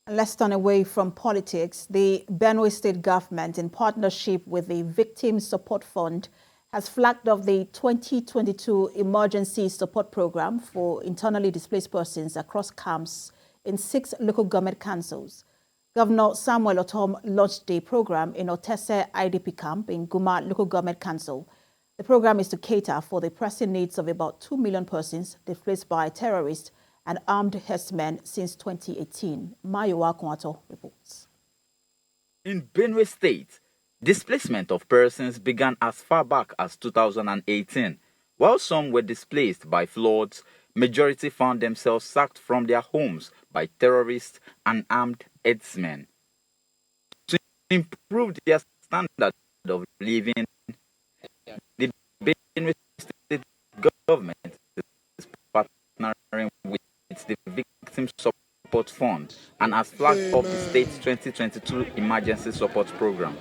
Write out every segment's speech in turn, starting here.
Let's turn away from politics. The Benue State Government, in partnership with the Victim Support Fund, has flagged off the 2022 Emergency Support Program for internally displaced persons across camps in 6 local government councils. Governor Samuel Otom launched the program in Otese IDP camp in Guma Local Government Council. The program is to cater for the pressing needs of about 2 million persons displaced by terrorists and armed herdsmen since 2018. Mayowa Kwanto reports. In Benue State, displacement of persons began as far back as 2018. While some were displaced by floods, majority found themselves sacked from their homes by terrorists and armed herdsmen. To improve their standard of living, the Benue State Government is partnering with the Victim Support Fund and has flagged off the state's 2022 Emergency Support Program.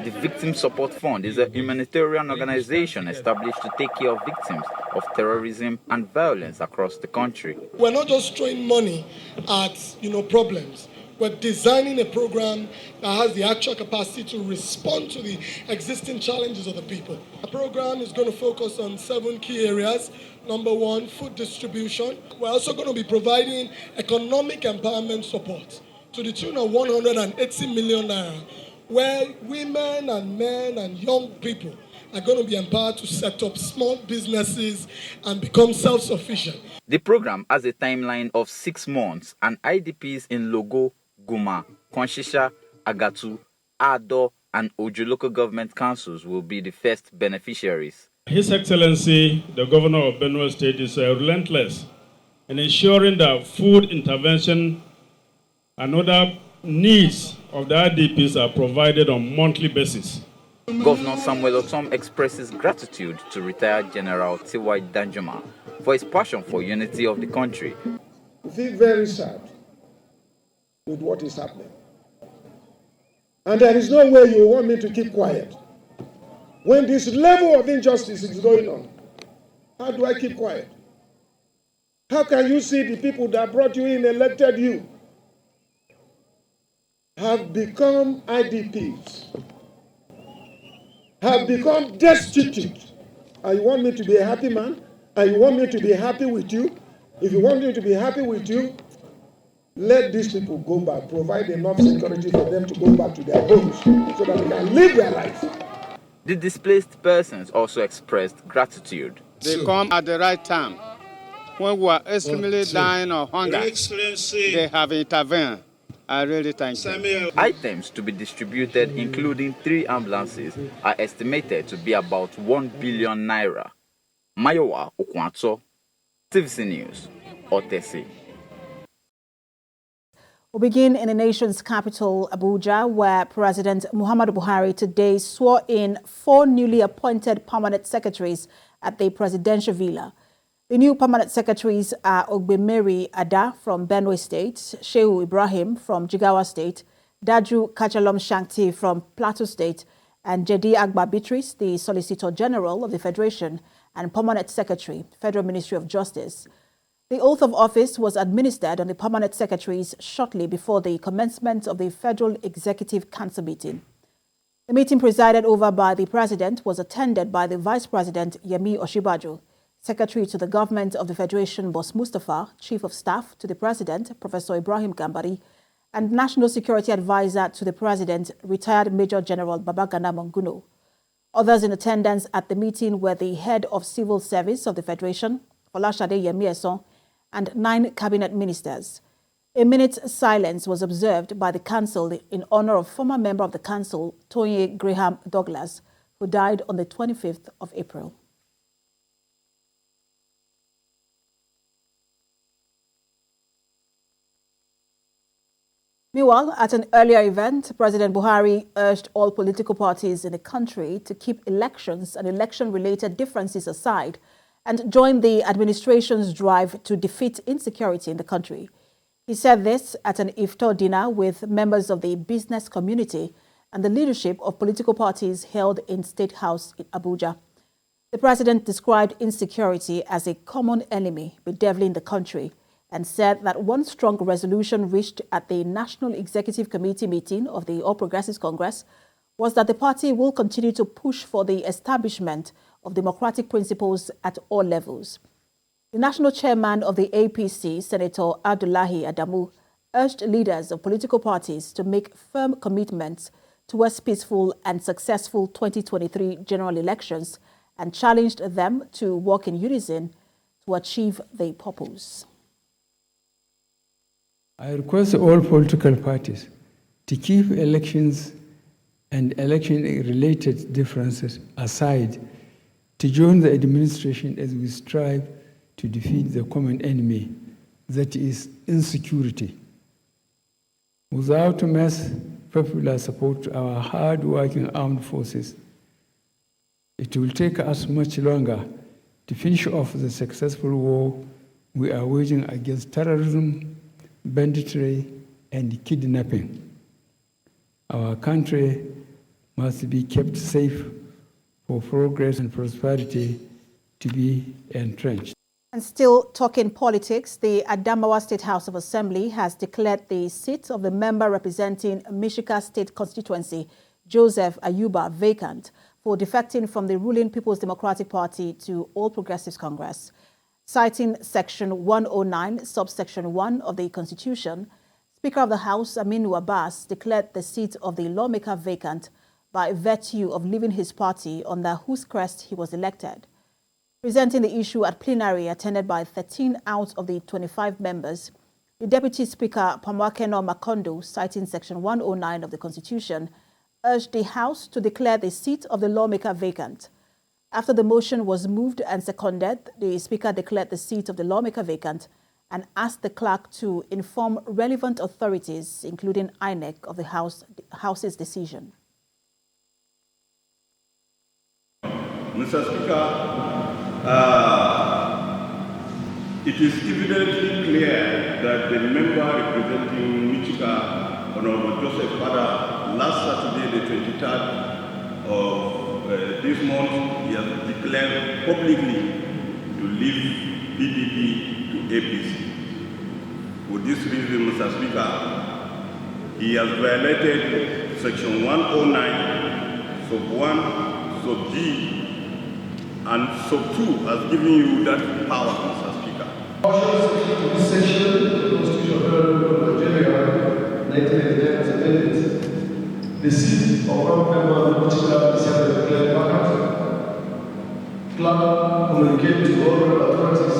The Victim Support Fund is a humanitarian organization established to take care of victims of terrorism and violence across the country. We're not just throwing money at problems. We're designing a program that has the actual capacity to respond to the existing challenges of the people. The program is going to focus on 7 key areas. Number 1, food distribution. We're also going to be providing economic empowerment support to the tune of 180 million naira, where women and men and young people are going to be empowered to set up small businesses and become self-sufficient. The program has a timeline of 6 months, and IDPs in Logo, Guma, Konshisha, Agatu, Ado, and Ojo local government councils will be the first beneficiaries. His Excellency, the Governor of Benue State, is relentless in ensuring that food intervention and other needs of the IDPs are provided on a monthly basis. Governor Samuel Otom expresses gratitude to retired General T.Y. Danjuma for his passion for unity of the country. We feel very sad with what is happening. And there is no way you want me to keep quiet. When this level of injustice is going on, how do I keep quiet? How can you see the people that brought you in, elected you, have become IDPs, have become destitute? And you want me to be a happy man? And you want me to be happy with you? If you want me to be happy with you, let these people go back, provide enough security for them to go back to their homes so that they can live their lives. The displaced persons also expressed gratitude. They come at the right time. When we are extremely dying of hunger, they have intervened. I really thank you. Items to be distributed, including 3 ambulances, are estimated to be about 1 billion naira. Mayowa Okwanto, TVC News, Otese. We'll begin in the nation's capital, Abuja, where President Muhammadu Buhari today swore in 4 newly appointed permanent secretaries at the presidential villa. The new permanent secretaries are Ogbemeri Ada from Benue State, Shehu Ibrahim from Jigawa State, Daju Kachalom Shankti from Plateau State, and Jedi Agba Beatrice, the Solicitor General of the Federation and Permanent Secretary, Federal Ministry of Justice. The oath of office was administered on the permanent secretaries shortly before the commencement of the Federal Executive Council meeting. The meeting presided over by the President was attended by the Vice President Yemi Oshibajo, Secretary to the Government of the Federation Boss Mustafa, Chief of Staff to the President Professor Ibrahim Gambari, and National Security Advisor to the President, retired Major General Babagana Monguno. Others in attendance at the meeting were the Head of Civil Service of the Federation, Olashade Yemieson, and 9 cabinet ministers. A minute's silence was observed by the council in honor of former member of the council, Toye Graham Douglas, who died on the 25th of April. Meanwhile, at an earlier event, President Buhari urged all political parties in the country to keep elections and election-related differences aside and join the administration's drive to defeat insecurity in the country. He said this at an iftar dinner with members of the business community and the leadership of political parties held in State House in Abuja. The president described insecurity as a common enemy bedeviling the country and said that one strong resolution reached at the National Executive Committee meeting of the All Progressives Congress was that the party will continue to push for the establishment of democratic principles at all levels. The national chairman of the APC, Senator Abdullahi Adamu, urged leaders of political parties to make firm commitments towards peaceful and successful 2023 general elections and challenged them to work in unison to achieve their purpose. I request all political parties to keep elections and election-related differences aside, to join the administration as we strive to defeat the common enemy, that is insecurity. Without mass popular support to our hard-working armed forces, it will take us much longer to finish off the successful war we are waging against terrorism, banditry, and kidnapping. Our country must be kept safe for progress and prosperity to be entrenched. And still talking politics, the Adamawa State House of Assembly has declared the seat of the member representing Mishika State constituency, Joseph Ayuba, vacant for defecting from the ruling People's Democratic Party to All Progressives Congress. Citing Section 109, subsection 1 of the Constitution, Speaker of the House, Aminu Abbas, declared the seat of the lawmaker vacant by virtue of leaving his party under whose crest he was elected. Presenting the issue at plenary attended by 13 out of the 25 members, the Deputy Speaker, Pamwakeno Makondo, citing Section 109 of the Constitution, urged the House to declare the seat of the lawmaker vacant. After the motion was moved and seconded, the Speaker declared the seat of the lawmaker vacant and asked the clerk to inform relevant authorities, including INEC, of the House's decision. Mr. Speaker, it is evidently clear that the member representing Michika, Honorable Joseph Pada, last Saturday, the 23rd of this month, he has declared publicly to leave PDP to APC. For this reason, Mr. Speaker, he has violated Section 109, Sub 1, Sub G, and Sub 2 has given you that power, Mr. Speaker. This section of the Constitution of Nigeria, 1989, has amended. The seat of one member of the particular is declared vacant. Clerk communicate to all authorities